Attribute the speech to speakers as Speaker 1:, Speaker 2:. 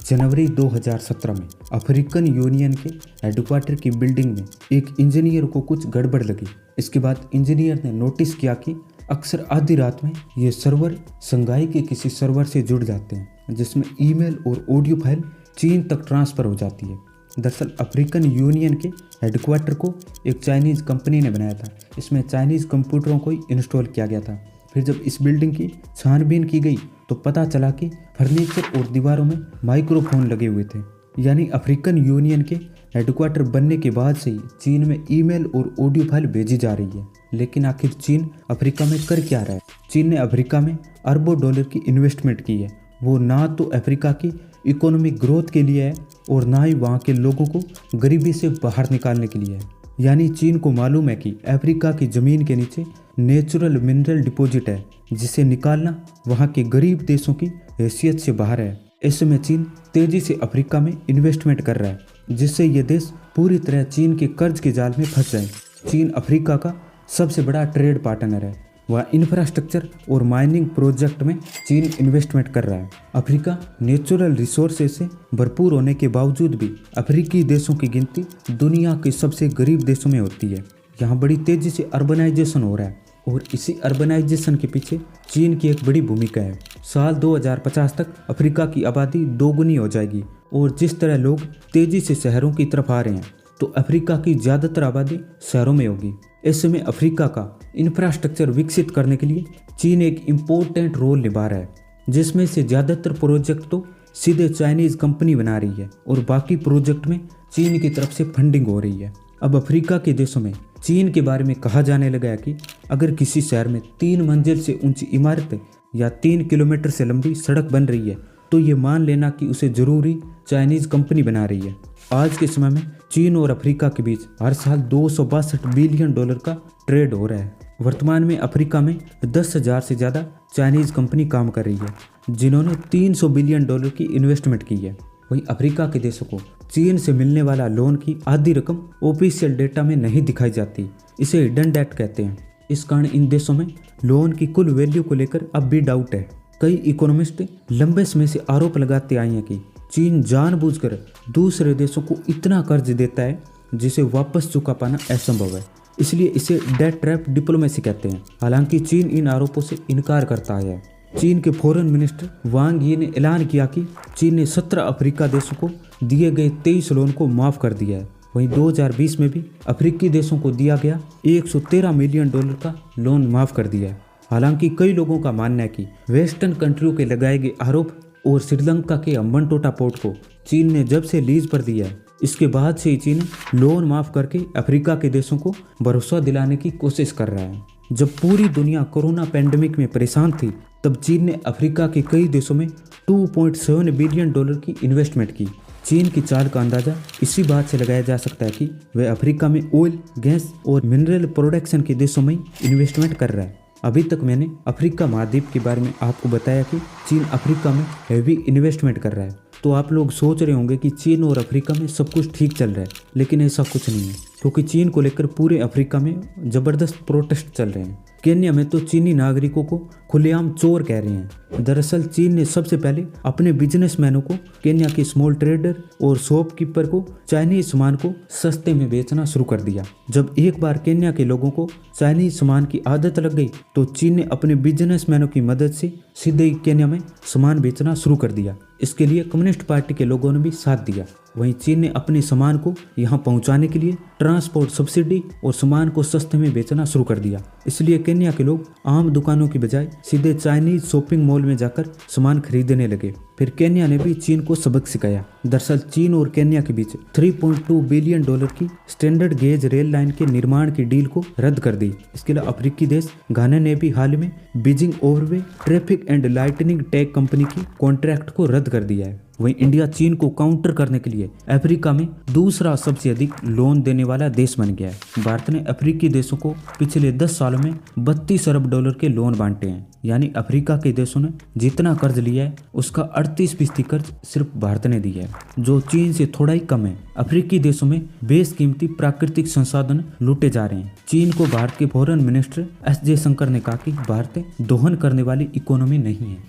Speaker 1: जनवरी 2017 में African union के headquarter की बिल्डिंग में एक इंजीनियर को कुछ गड़बड़ लगी। इसके बाद इंजीनियर ने नोटिस किया कि अक्सर आधी रात में ये सर्वर शंघाई के किसी सर्वर से जुड़ जाते हैं, जिसमें ईमेल और ऑडियो फाइल चीन तक ट्रांसफ़र हो जाती है। दरअसल अफ्रीकन यूनियन के हेडक्वार्टर को एक चाइनीज़ कंपनी ने बनाया था। इसमें चाइनीज़ कंप्यूटरों को ही इंस्टॉल किया गया था। फिर जब इस बिल्डिंग की छानबीन की गई तो पता चला कि फर्नीचर और दीवारों में माइक्रोफोन लगे हुए थे। यानी अफ्रीकन यूनियन के हेडक्वार्टर बनने के बाद से ही चीन में ईमेल और ऑडियो फाइल भेजी जा रही है। लेकिन आखिर चीन अफ्रीका में कर क्या रहा है? चीन ने अफ्रीका में अरबों डॉलर की इन्वेस्टमेंट की है। वो ना तो अफ्रीका की इकोनॉमिक ग्रोथ के लिए है और ना ही वहाँ के लोगों को गरीबी से बाहर निकालने के लिए है। यानी चीन को मालूम है कि अफ्रीका की ज़मीन के नीचे नेचुरल मिनरल डिपॉजिट है, जिसे निकालना वहाँ के गरीब देशों की हैसियत से बाहर है। ऐसे में चीन तेज़ी से अफ्रीका में इन्वेस्टमेंट कर रहा है, जिससे ये देश पूरी तरह चीन के कर्ज के जाल में फंस जाए। चीन अफ्रीका का सबसे बड़ा ट्रेड पार्टनर है। वह इंफ्रास्ट्रक्चर और माइनिंग प्रोजेक्ट में चीन इन्वेस्टमेंट कर रहा है। अफ्रीका नेचुरल रिसोर्सेज से भरपूर होने के बावजूद भी अफ्रीकी देशों की गिनती दुनिया के सबसे गरीब देशों में होती है। यहाँ बड़ी तेज़ी से अर्बनाइजेशन हो रहा है और इसी अर्बनाइजेशन के पीछे चीन की एक बड़ी भूमिका है। साल 2050 तक अफ्रीका की आबादी दोगुनी हो जाएगी और जिस तरह लोग तेज़ी से शहरों की तरफ आ रहे हैं, तो अफ्रीका की ज़्यादातर आबादी शहरों में होगी। ऐसे में अफ्रीका का इंफ्रास्ट्रक्चर विकसित करने के लिए चीन एक इम्पोर्टेंट रोल निभा रहा है, जिसमें से ज़्यादातर प्रोजेक्ट तो सीधे चाइनीज़ कंपनी बना रही है और बाकी प्रोजेक्ट में चीन की तरफ से फंडिंग हो रही है। अब अफ्रीका के देशों में चीन के बारे में कहा जाने लगा है कि अगर किसी शहर में 3 मंजिल से ऊंची इमारत या 3 किलोमीटर से लंबी सड़क बन रही है, तो ये मान लेना कि उसे ज़रूरी चाइनीज़ कंपनी बना रही है। आज के समय में चीन और अफ्रीका के बीच हर साल $262 बिलियन का ट्रेड हो रहा है। वर्तमान में अफ्रीका में 10,000 से ज़्यादा चाइनीज़ कंपनी काम कर रही है, जिन्होंने $300 बिलियन की इन्वेस्टमेंट की है। वहीं अफ्रीका के देशों को चीन से मिलने वाला लोन की आधी रकम ऑफिशियल डेटा में नहीं दिखाई जाती। इसे हिडन डेट कहते हैं। इस कारण इन देशों में लोन की कुल वैल्यू को लेकर अब भी डाउट है। कई इकोनॉमिस्ट लंबे समय से आरोप लगाते आए हैं कि चीन जानबूझकर दूसरे देशों को इतना कर्ज देता है जिसे वापस चुका पाना असंभव है। इसलिए इसे डेट ट्रैप डिप्लोमेसी कहते हैं। हालांकि चीन इन आरोपों से इनकार करता है। चीन के फॉरेन मिनिस्टर वांग यी ने ऐलान किया कि चीन ने 17 अफ्रीका देशों को दिए गए 23 लोन को माफ़ कर दिया है। वहीं 2020 में भी अफ्रीकी देशों को दिया गया $113 मिलियन का लोन माफ़ कर दिया है। हालांकि कई लोगों का मानना है कि वेस्टर्न कंट्रियों के लगाए गए आरोप और श्रीलंका के हम्बनटोटा पोर्ट को चीन ने जब से लीज पर दिया है, इसके बाद से ही चीन लोन माफ़ करके अफ्रीका के देशों को भरोसा दिलाने की कोशिश कर रहा है। जब पूरी दुनिया कोरोना पैंडेमिक में परेशान थी, तब चीन ने अफ्रीका के कई देशों में $2.7 बिलियन की इन्वेस्टमेंट की। चीन की चाल का अंदाज़ा इसी बात से लगाया जा सकता है कि वह अफ्रीका में ऑयल, गैस और मिनरल प्रोडक्शन के देशों में इन्वेस्टमेंट कर रहा है। अभी तक मैंने अफ्रीका महाद्वीप के बारे में आपको बताया कि चीन अफ्रीका में हैवी इन्वेस्टमेंट कर रहा है। तो आप लोग सोच रहे होंगे कि चीन और अफ्रीका में सब कुछ ठीक चल रहा है, लेकिन ऐसा कुछ नहीं है, क्योंकि चीन को लेकर पूरे अफ्रीका में ज़बरदस्त प्रोटेस्ट चल रहे हैं। केन्या में तो चीनी नागरिकों को खुलेआम चोर कह रहे हैं। दरअसल चीन ने सबसे पहले अपने बिजनेसमैनों को, केन्या के स्मॉल ट्रेडर और शॉपकीपर को चाइनीज सामान को सस्ते में बेचना शुरू कर दिया। जब एक बार केन्या के लोगों को चाइनीज सामान की आदत लग गई, तो चीन ने अपने बिजनेसमैनों की मदद से सीधे ही केन्या में सामान बेचना शुरू कर दिया। इसके लिए कम्युनिस्ट पार्टी के लोगों ने भी साथ दिया। वहीं चीन ने अपने सामान को यहां पहुंचाने के लिए ट्रांसपोर्ट सब्सिडी और सामान को सस्ते में बेचना शुरू कर दिया। इसलिए केन्या के लोग आम दुकानों की बजाय सीधे चाइनीज शॉपिंग मॉल में जाकर सामान खरीदने लगे। फिर केन्या ने भी चीन को सबक सिखाया। दरअसल चीन और केन्या के बीच $3.2 बिलियन की स्टैंडर्ड गेज रेल लाइन के निर्माण की डील को रद्द कर दी। इसके अलावा अफ्रीकी देश घाना ने भी हाल में बीजिंग ओवरवे traffic and lightning tech company की कॉन्ट्रैक्ट को रद्द कर दिया है। वहीं इंडिया चीन को काउंटर करने के लिए अफ्रीका में दूसरा सबसे अधिक लोन देने वाला देश बन गया है। भारत ने अफ्रीकी देशों को पिछले 10 सालों में $32 अरब के लोन बांटे हैं। यानी अफ्रीका के देशों ने जितना कर्ज लिया है, उसका 38% कर्ज सिर्फ भारत ने दिया है, जो चीन से थोड़ा ही कम है। अफ्रीकी देशों में बेशकीमती प्राकृतिक संसाधन लूटे जा रहे हैं। चीन को भारत के फॉरेन मिनिस्टर एस जयशंकर ने कहा कि भारत दोहन करने वाली इकोनॉमी नहीं है।